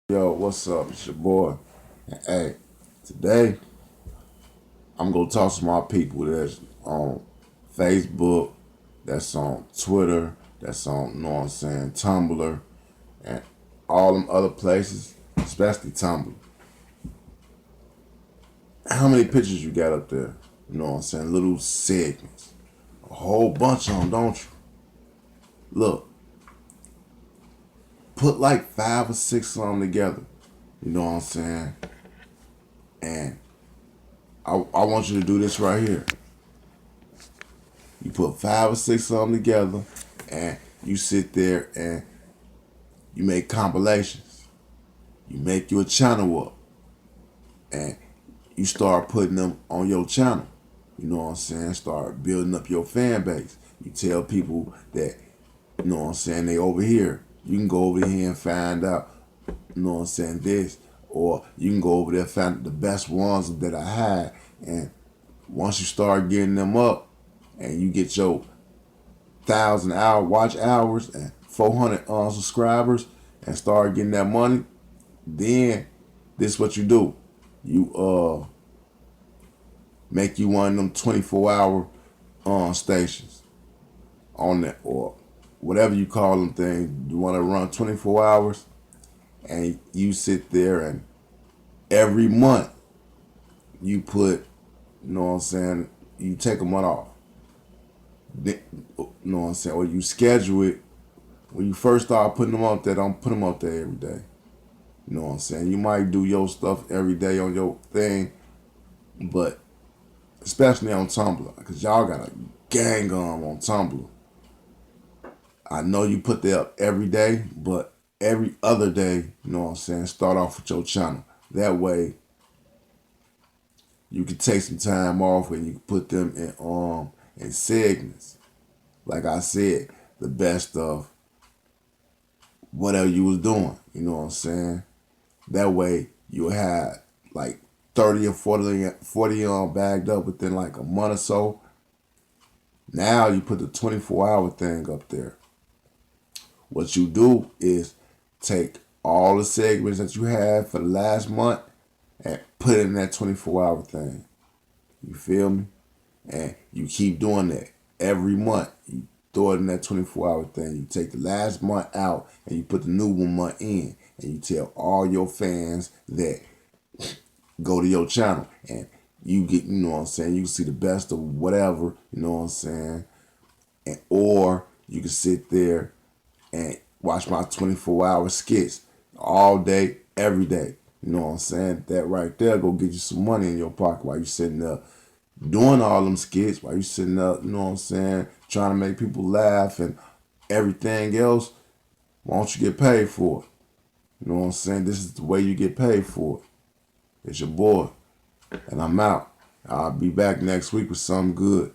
Yo, what's up? It's your boy. And hey, today I'm gonna talk to my people that's on Facebook, that's on Twitter, that's on, you know what I'm saying, Tumblr, and all them other places, especially Tumblr. How many pictures you got up there? You know what I'm saying? Little segments. A whole bunch of them, don't you? Look, put like 5 or 6 of them together. You know what I'm saying? And I want you to do this right here. You put 5 or 6 of them together, and you sit there and you make compilations. You make your channel up, and you start putting them on your channel. You know what I'm saying? Start building up your fan base. You tell people that, you know what I'm saying, they over here. You can go over here and find out, you know what I'm saying, this. Or you can go over there and find the best ones that I had. And once you start getting them up and you get your 1,000 hour watch hours and 400 subscribers and start getting that money, then this what you do. You make you one of them 24-hour stations on that, or whatever you call them things. You want to run 24 hours, and you sit there and every month you put, you know what I'm saying, you take a month off. You know what I'm saying? Or you schedule it. When you first start putting them out there, don't put them out there every day. You know what I'm saying? You might do your stuff every day on your thing, but especially on Tumblr, because y'all got a gang on Tumblr. I know you put that up every day, but every other day, you know what I'm saying, start off with your channel. That way, you can take some time off and you can put them in segments. Like I said, the best of whatever you was doing. You know what I'm saying? That way, you'll have like 30 or 40 bagged up within like a month or so. Now you put the 24-hour thing up there. What you do is take all the segments that you had for the last month and put it in that 24-hour thing. You feel me? And you keep doing that every month. You throw it in that 24-hour thing. You take the last month out and you put the new one month in. And you tell all your fans that go to your channel and you get, you know what I'm saying, you can see the best of whatever, you know what I'm saying, and or you can sit there and watch my 24-hour skits all day, every day. You know what I'm saying? That right there go get you some money in your pocket while you sitting there doing all them skits, while you sitting up, you know what I'm saying, trying to make people laugh and everything else. Why don't you get paid for it? You know what I'm saying? This is the way you get paid for it. It's your boy, and I'm out. I'll be back next week with something good.